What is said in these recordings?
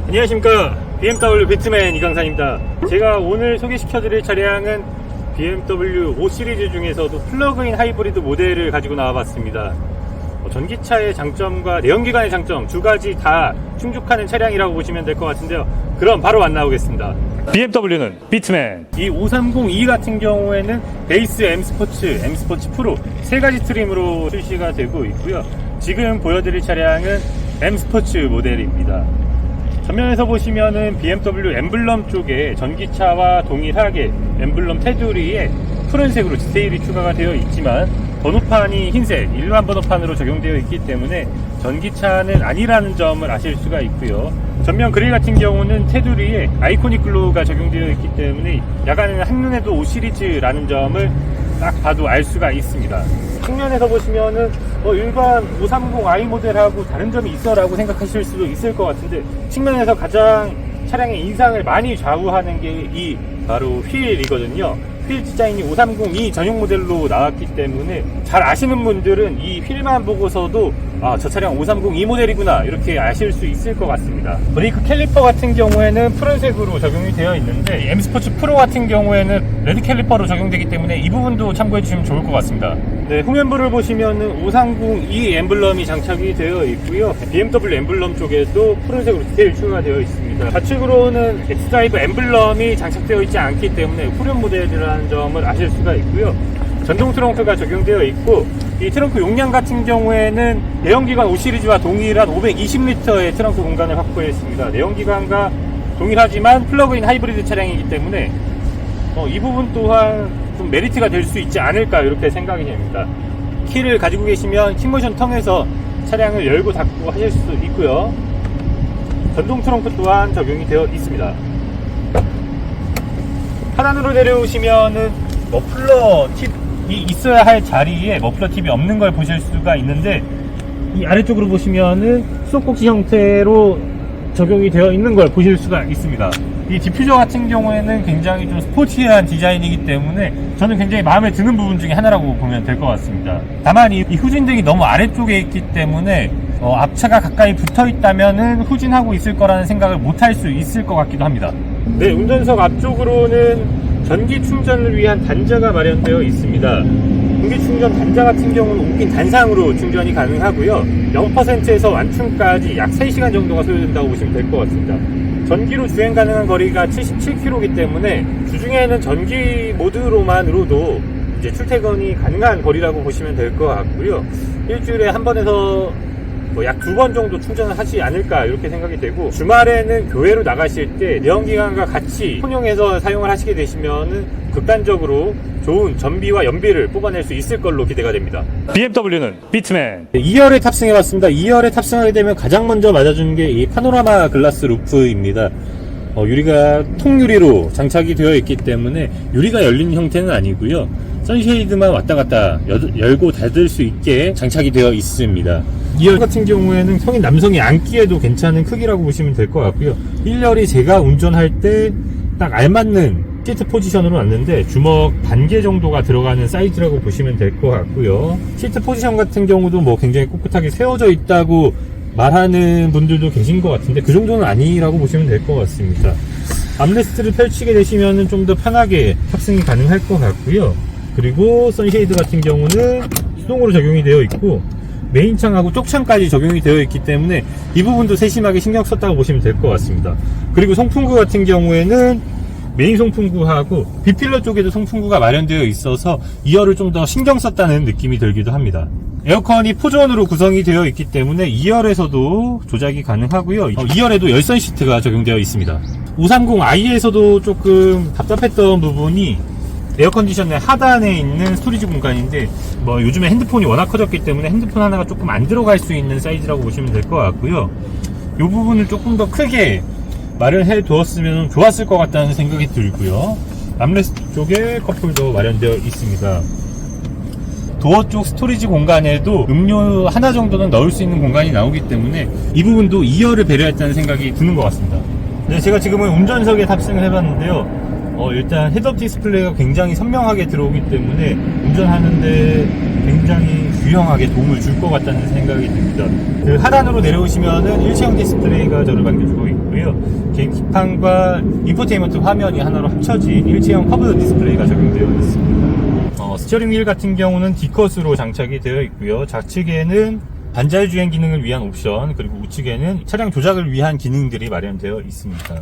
안녕하십니까, BMW 배트맨 이강산입니다. 제가 오늘 소개시켜드릴 차량은 BMW 5 시리즈 중에서도 플러그인 하이브리드 모델을 가지고 나와봤습니다. 전기차의 장점과 내연기관의 장점 두 가지 다 충족하는 차량이라고 보시면 될 것 같은데요. 그럼 바로 만나보겠습니다. BMW는 비트맨. 이 530e 같은 경우에는 베이스 M 스포츠, M 스포츠 프로 세 가지 트림으로 출시가 되고 있고요. 지금 보여드릴 차량은 M 스포츠 모델입니다. 전면에서 보시면은 BMW 엠블럼 쪽에 전기차와 동일하게 엠블럼 테두리에 푸른색으로 디테일이 추가가 되어 있지만 번호판이 흰색 일반 번호판으로 적용되어 있기 때문에 전기차는 아니라는 점을 아실 수가 있고요. 전면 그릴 같은 경우는 테두리에 아이코닉 글로우가 적용되어 있기 때문에 야간에는 한눈에도 5 시리즈라는 점을 딱 봐도 알 수가 있습니다. 측면에서 보시면은 일반 530i 모델하고 다른 점이 있어 라고 생각하실 수도 있을 것 같은데, 측면에서 가장 차량의 인상을 많이 좌우하는 게 이 바로 휠이거든요. 휠 디자인이 530e 전용 모델로 나왔기 때문에 잘 아시는 분들은 이 휠만 보고서도 저 차량 530e 모델이구나 이렇게 아실 수 있을 것 같습니다. 브레이크 캘리퍼 같은 경우에는 푸른색으로 적용이 되어 있는데 M 스포츠 프로 같은 경우에는 레드 캘리퍼로 적용되기 때문에 이 부분도 참고해 주시면 좋을 것 같습니다. 네, 후면부를 보시면은 530e 엠블럼이 장착이 되어 있고요. BMW 엠블럼 쪽에도 푸른색으로 디테일 추가가 되어 있습니다. 좌측으로는 X드라이브 엠블럼이 장착되어 있지 않기 때문에 후륜 모델이라는 점을 아실 수가 있고요. 전동 트렁크가 적용되어 있고, 이 트렁크 용량 같은 경우에는 내연기관 5 시리즈와 동일한 520L의 트렁크 공간을 확보했습니다. 내연기관과 동일하지만 플러그인 하이브리드 차량이기 때문에 이 부분 또한 좀 메리트가 될 수 있지 않을까 이렇게 생각이 됩니다. 키를 가지고 계시면 킥모션 통해서 차량을 열고 닫고 하실 수 있고요. 전동 트렁크 또한 적용이 되어 있습니다. 하단으로 내려오시면은 머플러 팁이 있어야 할 자리에 머플러 팁이 없는 걸 보실 수가 있는데, 이 아래쪽으로 보시면은 수도꼭지 형태로 적용이 되어 있는 걸 보실 수가 있습니다. 이 디퓨저 같은 경우에는 굉장히 좀 스포티한 디자인이기 때문에 저는 굉장히 마음에 드는 부분 중에 하나라고 보면 될 것 같습니다. 다만 이 후진등이 너무 아래쪽에 있기 때문에 앞차가 가까이 붙어 있다면은 후진하고 있을 거라는 생각을 못 할 수 있을 것 같기도 합니다. 네, 운전석 앞쪽으로는 전기 충전을 위한 단자가 마련되어 있습니다. 전기 충전 단자 같은 경우는 5핀 단상으로 충전이 가능하고요. 0%에서 완충까지 약 3시간 정도가 소요된다고 보시면 될 것 같습니다. 전기로 주행 가능한 거리가 77km이기 때문에 주중에는 전기 모드로만으로도 이제 출퇴근이 가능한 거리라고 보시면 될 것 같고요. 일주일에 한 번에서 약 2번 정도 충전을 하지 않을까 이렇게 생각이 되고, 주말에는 교회로 나가실 때 내연기관과 같이 혼용해서 사용을 하시게 되시면 극단적으로 좋은 전비와 연비를 뽑아낼 수 있을 걸로 기대가 됩니다. BMW는 비트맨 2열에 탑승해봤습니다. 2열에 탑승하게 되면 가장 먼저 맞아주는 게 이 파노라마 글라스 루프입니다. 유리가 통유리로 장착이 되어 있기 때문에 유리가 열리는 형태는 아니고요. 선쉐이드만 왔다 갔다 열고 닫을 수 있게 장착이 되어 있습니다. 2열 같은 경우에는 성인 남성이 앉기에도 괜찮은 크기라고 보시면 될 것 같고요. 1열이 제가 운전할 때 딱 알맞는 시트 포지션으로 놨는데 주먹 반개 정도가 들어가는 사이즈라고 보시면 될 것 같고요. 시트 포지션 같은 경우도 굉장히 꿋꿋하게 세워져 있다고 말하는 분들도 계신 것 같은데 그 정도는 아니라고 보시면 될 것 같습니다. 암레스트를 펼치게 되시면 좀 더 편하게 탑승이 가능할 것 같고요. 그리고 선쉐이드 같은 경우는 수동으로 적용이 되어 있고 메인창하고 쪽창까지 적용이 되어 있기 때문에 이 부분도 세심하게 신경 썼다고 보시면 될 것 같습니다. 그리고 송풍구 같은 경우에는 메인 송풍구하고 B필러 쪽에도 송풍구가 마련되어 있어서 2열을 좀 더 신경 썼다는 느낌이 들기도 합니다. 에어컨이 포존으로 구성이 되어 있기 때문에 2열에서도 조작이 가능하고요. 2열에도 열선 시트가 적용되어 있습니다. 530i에서도 조금 답답했던 부분이 에어컨디션의 하단에 있는 스토리지 공간인데 요즘에 핸드폰이 워낙 커졌기 때문에 핸드폰 하나가 조금 안 들어갈 수 있는 사이즈라고 보시면 될 것 같고요. 이 부분을 조금 더 크게 마련해 두었으면 좋았을 것 같다는 생각이 들고요. 암레스트 쪽에 컵홀더 마련되어 있습니다. 도어 쪽 스토리지 공간에도 음료 하나 정도는 넣을 수 있는 공간이 나오기 때문에 이 부분도 2열을 배려했다는 생각이 드는 것 같습니다. 네, 제가 지금은 운전석에 탑승을 해봤는데요. 일단 헤드업 디스플레이가 굉장히 선명하게 들어오기 때문에 운전하는데 굉장히 유용하게 도움을 줄 것 같다는 생각이 듭니다. 그 하단으로 내려오시면은 일체형 디스플레이가 저를 반겨주고 있고요. 계기판과 인포테인먼트 화면이 하나로 합쳐진 일체형 커브드 디스플레이가 적용되어 있습니다. 스티어링 휠 같은 경우는 D컷으로 장착이 되어 있고요. 좌측에는 반자율 주행 기능을 위한 옵션, 그리고 우측에는 차량 조작을 위한 기능들이 마련되어 있습니다.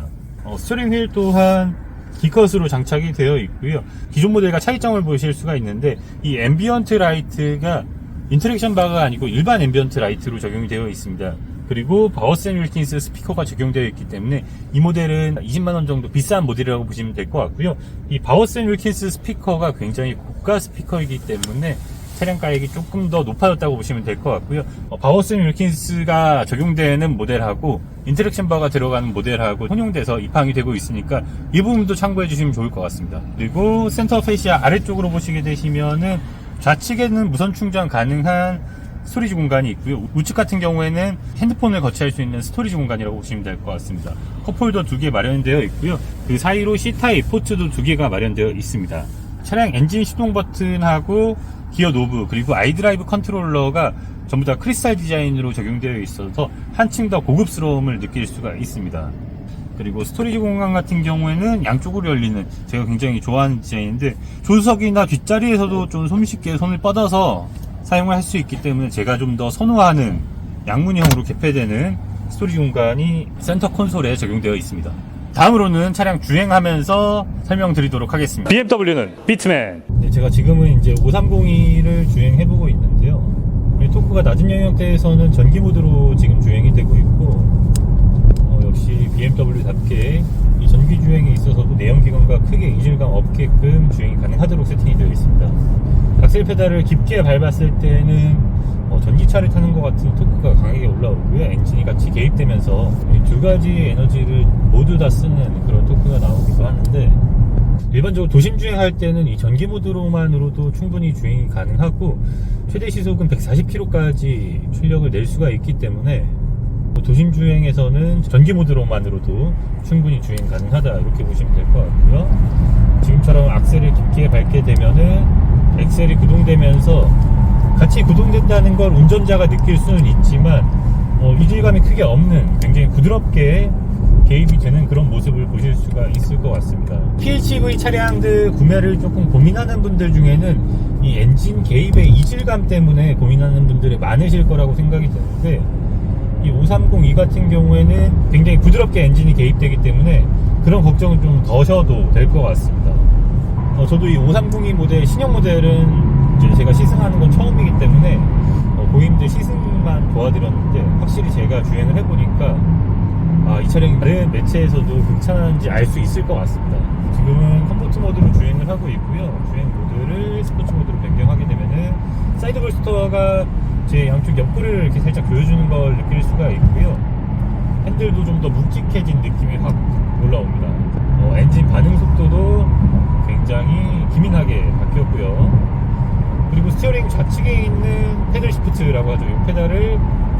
스티어링 휠 또한 D컷으로 장착이 되어 있고요. 기존 모델과 차이점을 보실 수가 있는데, 이 앰비언트 라이트가 인터랙션 바가 아니고 일반 앰비언트 라이트로 적용이 되어 있습니다. 그리고 바워센 윌킨스 스피커가 적용되어 있기 때문에 이 모델은 20만원 정도 비싼 모델이라고 보시면 될 것 같고요. 이 바워센 윌킨스 스피커가 굉장히 고가 스피커이기 때문에 차량 가격이 조금 더 높아졌다고 보시면 될 것 같고요. 바워센 윌킨스가 적용되는 모델하고 인터랙션 바가 들어가는 모델하고 혼용돼서 입항이 되고 있으니까 이 부분도 참고해 주시면 좋을 것 같습니다. 그리고 센터 페시아 아래쪽으로 보시게 되시면은 좌측에는 무선 충전 가능한 스토리지 공간이 있고요. 우측 같은 경우에는 핸드폰을 거치할 수 있는 스토리지 공간이라고 보시면 될 것 같습니다. 컵홀더 2개 마련되어 있고요. 그 사이로 C타입 포트도 2개가 마련되어 있습니다. 차량 엔진 시동 버튼하고 기어 노브, 그리고 아이드라이브 컨트롤러가 전부 다 크리스탈 디자인으로 적용되어 있어서 한층 더 고급스러움을 느낄 수가 있습니다. 그리고 스토리지 공간 같은 경우에는 양쪽으로 열리는, 제가 굉장히 좋아하는 디자인인데, 조수석이나 뒷자리에서도 좀 손쉽게 손을 뻗어서 사용을 할 수 있기 때문에 제가 좀 더 선호하는 양문형으로 개폐되는 스토리지 공간이 센터 콘솔에 적용되어 있습니다. 다음으로는 차량 주행하면서 설명드리도록 하겠습니다. BMW는 비트맨. 네, 제가 지금은 이제 5302를 주행해보고 있는데요. 토크가 낮은 영역대에서는 전기 모드로 지금 주행이 되고 있고, 역시 BMW답게 이 전기 주행에 있어서도 내연기관과 크게 이질감 없게끔 주행이 가능하도록 세팅이 되어 있습니다. 악셀 페달을 깊게 밟았을 때는 전기차를 타는 것 같은 토크가 강하게 올라오고요. 엔진이 같이 개입되면서 이 두 가지 에너지를 모두 다 쓰는 그런 토크가 나오기도 하는데, 일반적으로 도심 주행할 때는 이 전기 모드로만으로도 충분히 주행이 가능하고 최대 시속은 140km까지 출력을 낼 수가 있기 때문에 도심 주행에서는 전기 모드로만으로도 충분히 주행 가능하다, 이렇게 보시면 될 것 같고요. 지금처럼 악셀을 깊게 밟게 되면은 엑셀이 구동되면서 같이 구동된다는 걸 운전자가 느낄 수는 있지만 이질감이 크게 없는, 굉장히 부드럽게 개입이 되는 그런 모습을 보실 수가 있을 것 같습니다. PHEV 차량들 구매를 조금 고민하는 분들 중에는 이 엔진 개입의 이질감 때문에 고민하는 분들이 많으실 거라고 생각이 드는데, 이 5302 같은 경우에는 굉장히 부드럽게 엔진이 개입되기 때문에 그런 걱정은 좀 더셔도 될 것 같습니다. 저도 이 5302 모델, 신형 모델은 이제 제가 시승하는 건 처음이기 때문에 고객님들 시승만 도와드렸는데, 확실히 제가 주행을 해보니까 이 차량이 다른 매체에서도 괜찮은지 알 수 있을 것 같습니다. 지금은 컴포트 모드로 주행을 하고 있고요. 주행 모드를 스포츠 모드로 변경하게 되면은 사이드 볼스터가 제 양쪽 옆구리를 이렇게 살짝 조여주는 걸 느낄 수가 있고요. 핸들도 좀 더 묵직해진 느낌이 확 올라옵니다. 엔진 반응 속도도 굉장히 기민하게 바뀌었고요. 그리고 스티어링 좌측에 있는 패들 시프트라고 하죠. 이 페달을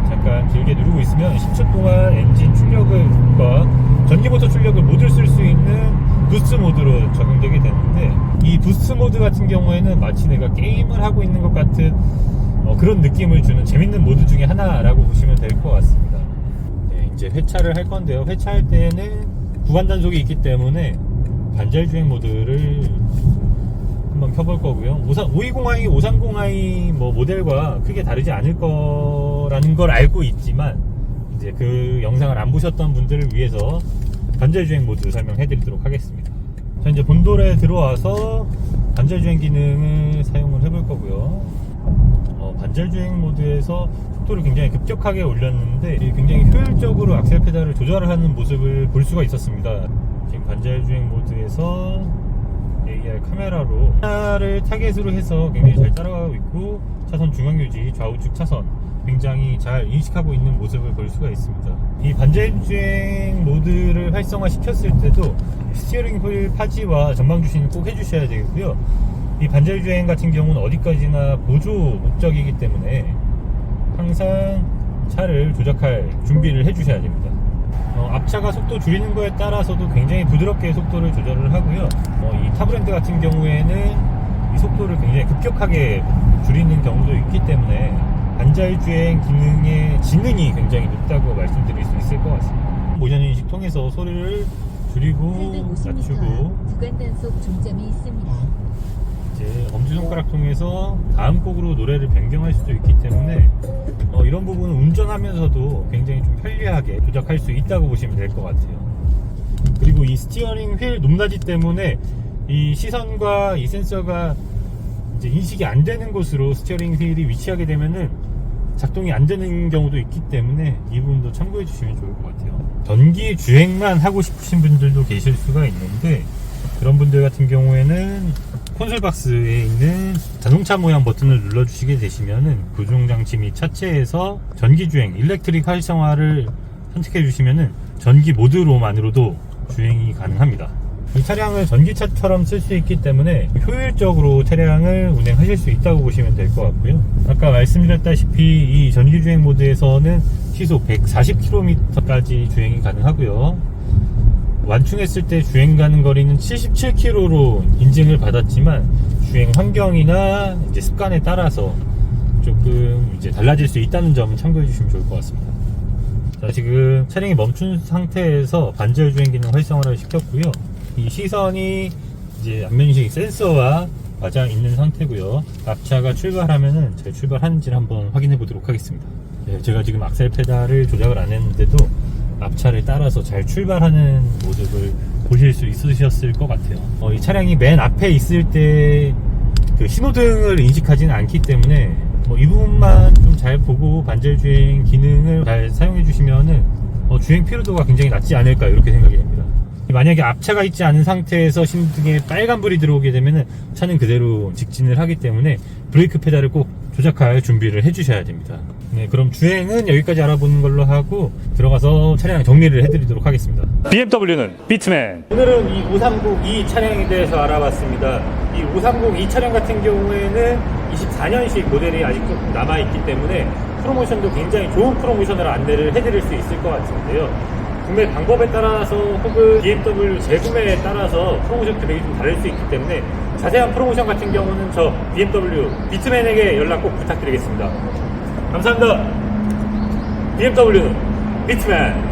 잠깐 길게 누르고 있으면 10초 동안 엔진 출력과 전기모터 출력을 모두 쓸 수 있는 부스트 모드로 적용되게 되는데, 이 부스트 모드 같은 경우에는 마치 내가 게임을 하고 있는 것 같은 그런 느낌을 주는 재밌는 모드 중에 하나라고 보시면 될 것 같습니다. 네, 이제 회차를 할 건데요. 회차할 때는 구간 단속이 있기 때문에 반자율 주행 모드를 한번 켜볼 거고요. 520i, 530i 모델과 크게 다르지 않을 거라는 걸 알고 있지만, 이제 그 영상을 안 보셨던 분들을 위해서 반자율 주행 모드 설명해 드리도록 하겠습니다. 자, 이제 본돌에 들어와서 반자율 주행 기능을 사용을 해볼 거고요. 반자율 주행 모드에서 속도를 굉장히 급격하게 올렸는데 굉장히 효율적으로 악셀 페달을 조절을 하는 모습을 볼 수가 있었습니다. 지금 반자율 주행 모드에서 AR 카메라로 차를 타겟으로 해서 굉장히 잘 따라가고 있고, 차선 중앙 유지, 좌우측 차선 굉장히 잘 인식하고 있는 모습을 볼 수가 있습니다. 이 반자율 주행 모드를 활성화 시켰을 때도 스티어링 휠 파지와 전방 주시는 꼭 해주셔야 되고요. 이 반자율 주행 같은 경우는 어디까지나 보조 목적이기 때문에 항상 차를 조작할 준비를 해주셔야 됩니다. 앞차가 속도 줄이는 거에 따라서도 굉장히 부드럽게 속도를 조절을 하고요. 이 타브랜드 같은 경우에는 이 속도를 굉장히 급격하게 줄이는 경우도 있기 때문에 반자율주행 기능의 지능이 굉장히 높다고 말씀드릴 수 있을 것 같습니다. 모션 인식 통해서 소리를 줄이고 낮추고 구간 단속 종점이 있습니다. 이제 엄지손가락 통해서 다음 곡으로 노래를 변경할 수도 있기 때문에 이런 부분은 운전하면서도 굉장히 좀 편리하게 조작할 수 있다고 보시면 될 것 같아요. 그리고 이 스티어링 휠 높낮이 때문에 이 시선과 이 센서가 이제 인식이 안 되는 곳으로 스티어링 휠이 위치하게 되면은 작동이 안 되는 경우도 있기 때문에 이 부분도 참고해 주시면 좋을 것 같아요. 전기 주행만 하고 싶으신 분들도 계실 수가 있는데 그런 분들 같은 경우에는 콘솔 박스에 있는 자동차 모양 버튼을 눌러 주시게 되시면은 구동 장치 및 차체에서 전기 주행, 일렉트릭 활성화를 선택해 주시면은 전기 모드로만으로도 주행이 가능합니다. 이 차량을 전기차처럼 쓸 수 있기 때문에 효율적으로 차량을 운행하실 수 있다고 보시면 될 것 같고요. 아까 말씀드렸다시피 이 전기주행 모드에서는 시속 140km까지 주행이 가능하고요. 완충했을 때 주행 가는 거리는 77km로 인증을 받았지만 주행 환경이나 이제 습관에 따라서 조금 이제 달라질 수 있다는 점은 참고해 주시면 좋을 것 같습니다. 자, 지금 차량이 멈춘 상태에서 반자율 주행 기능 활성화를 시켰고요. 이 시선이 이제 안면식 센서와 맞아 있는 상태고요. 앞차가 출발하면은 잘 출발하는지를 한번 확인해 보도록 하겠습니다. 네, 제가 지금 악셀 페달을 조작을 안 했는데도 앞차를 따라서 잘 출발하는 모습을 보실 수 있으셨을 것 같아요. 이 차량이 맨 앞에 있을 때 그 신호등을 인식하지는 않기 때문에 이 부분만 좀 잘 보고 반자율 주행 기능을 잘 사용해 주시면은 주행 피로도가 굉장히 낮지 않을까 이렇게 생각이 됩니다. 만약에 앞차가 있지 않은 상태에서 신호등에 빨간불이 들어오게 되면은 차는 그대로 직진을 하기 때문에 브레이크 페달을 꼭 조작할 준비를 해 주셔야 됩니다. 네, 그럼 주행은 여기까지 알아보는 걸로 하고 들어가서 차량 정리를 해드리도록 하겠습니다. BMW는 비트맨. 오늘은 이 530 이 차량에 대해서 알아봤습니다. 이 530 이 차량 같은 경우에는 24년식 모델이 아직 조금 남아있기 때문에 프로모션도 굉장히 좋은 프로모션으로 안내를 해드릴 수 있을 것 같은데요. 구매 방법에 따라서 혹은 BMW 재구매에 따라서 프로모션 금액이 좀 다를 수 있기 때문에 자세한 프로모션 같은 경우는 저 BMW 비트맨에게 연락 꼭 부탁드리겠습니다. 감사합니다. BMW는 비트맨.